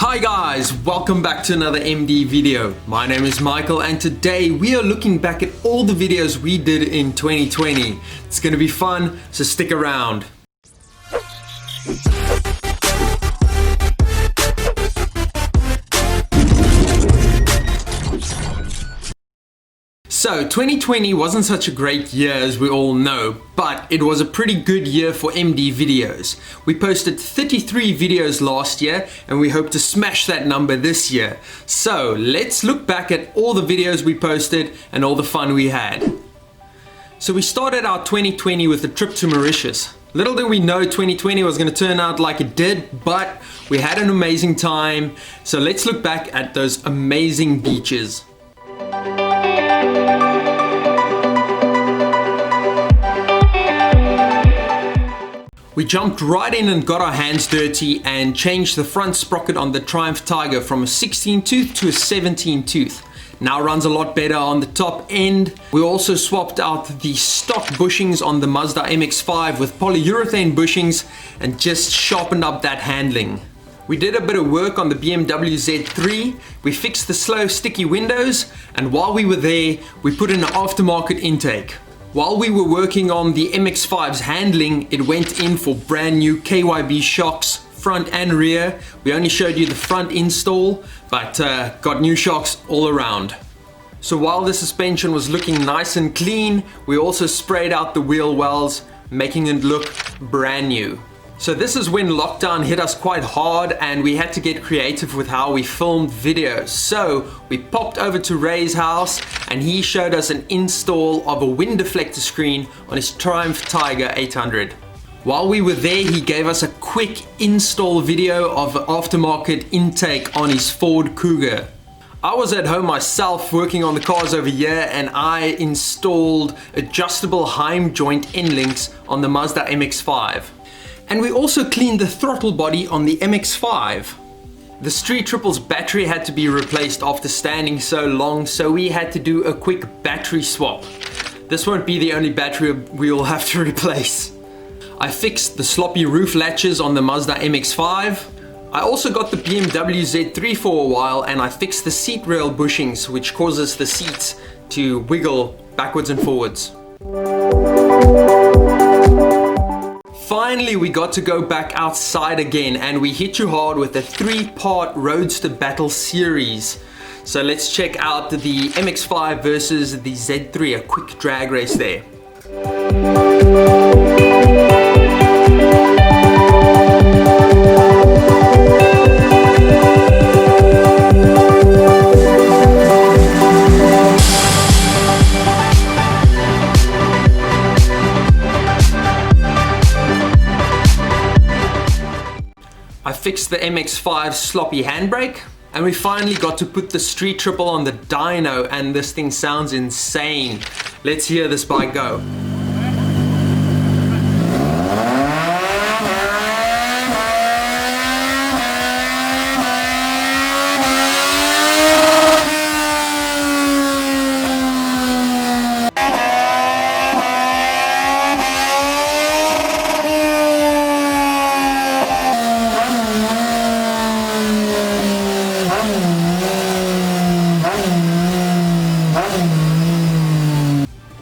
Hi guys, welcome back to another MD video. My name is Michael and today we are looking back at all the videos we did in 2020. It's gonna be fun, so stick around. So 2020 wasn't such a great year as we all know, but it was a pretty good year for MD videos. We posted 33 videos last year and we hope to smash that number this year. So let's look back at all the videos we posted and all the fun we had. So we started our 2020 with a trip to Mauritius. Little did we know 2020 was going to turn out like it did, but we had an amazing time. So let's look back at those amazing beaches. We jumped right in and got our hands dirty and changed the front sprocket on the Triumph Tiger from a 16 tooth to a 17 tooth. Now runs a lot better on the top end. We also swapped out the stock bushings on the Mazda MX5 with polyurethane bushings and just sharpened up that handling. We did a bit of work on the BMW Z3. We fixed the slow sticky windows, and while we were there, we put in an aftermarket intake. While we were working on the MX5's handling, it went in for brand new KYB shocks, front and rear. We only showed you the front install, but got new shocks all around. So while the suspension was looking nice and clean, we also sprayed out the wheel wells, making it look brand new. So this is when lockdown hit us quite hard and we had to get creative with how we filmed videos. So we popped over to Ray's house and he showed us an install of a wind deflector screen on his Triumph Tiger 800. While we were there, he gave us a quick install video of an aftermarket intake on his Ford Cougar. I was at home myself working on the cars over here and I installed adjustable Heim joint end links on the Mazda MX5. And we also cleaned the throttle body on the MX5. The Street Triple's battery had to be replaced after standing so long, so we had to do a quick battery swap. This won't be the only battery we'll have to replace. I fixed the sloppy roof latches on the Mazda MX5. I also got the BMW Z3 for a while and I fixed the seat rail bushings, which causes the seats to wiggle backwards and forwards. Finally, we got to go back outside again and we hit you hard with a 3-part Roadster Battle series. So let's check out the MX5 versus the Z3, a quick drag race there. I fixed the MX5's sloppy handbrake and we finally got to put the Street Triple on the dyno and this thing sounds insane. Let's hear this bike go.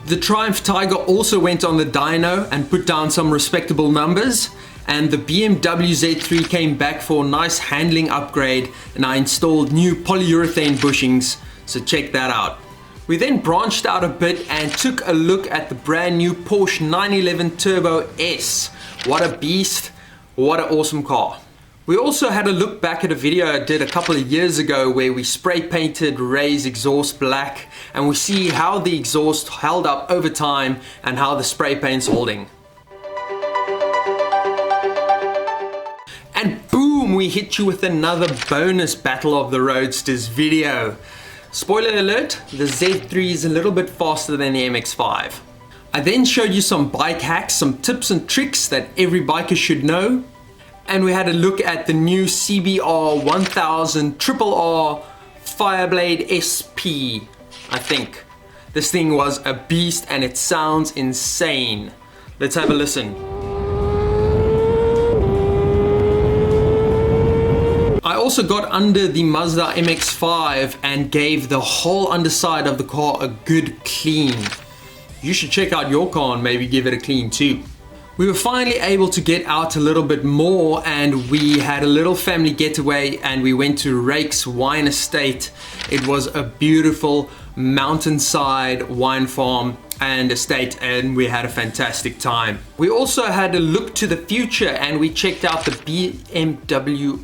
The Triumph Tiger also went on the dyno and put down some respectable numbers, and the BMW Z3 came back for a nice handling upgrade and I installed new polyurethane bushings, so check that out. We then branched out a bit and took a look at the brand new Porsche 911 Turbo S. What a beast, what an awesome car. We also had a look back at a video I did a couple of years ago where we spray painted Ray's exhaust black and we see how the exhaust held up over time and how the spray paint's holding. And boom, we hit you with another bonus Battle of the Roadsters video. Spoiler alert, the Z3 is a little bit faster than the MX5. I then showed you some bike hacks, some tips and tricks that every biker should know. And we had a look at the new CBR 1000 RRR Fireblade SP, I think. This thing was a beast and it sounds insane. Let's have a listen. also got under the Mazda MX5 and gave the whole underside of the car a good clean. You should check out your car and maybe give it a clean too. We were finally able to get out a little bit more, and we had a little family getaway and we went to Rake's Wine Estate. It was a beautiful mountainside wine farm and estate, and we had a fantastic time. We also had a look to the future and we checked out the BMW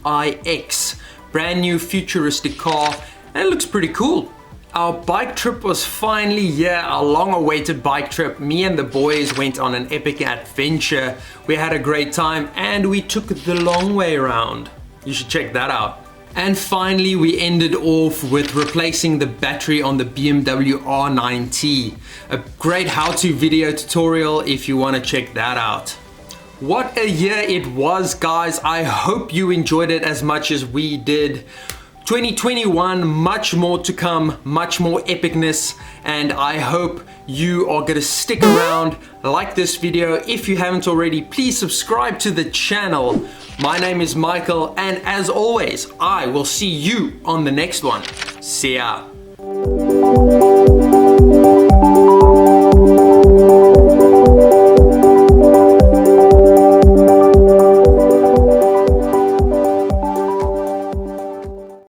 iX, brand new futuristic car, and it looks pretty cool. Our bike trip was finally here, our long-awaited bike trip. Me and the boys went on an epic adventure. We had a great time and we took the long way around. You should check that out. And finally, we ended off with replacing the battery on the BMW R9T. A great how-to video tutorial if you want to check that out. What a year it was, guys. I hope you enjoyed it as much as we did. 2021, much more to come, much more epicness, and I hope you are gonna stick around, like this video. If you haven't already, please subscribe to the channel. My name is Michael, and as always, I will see you on the next one. See ya.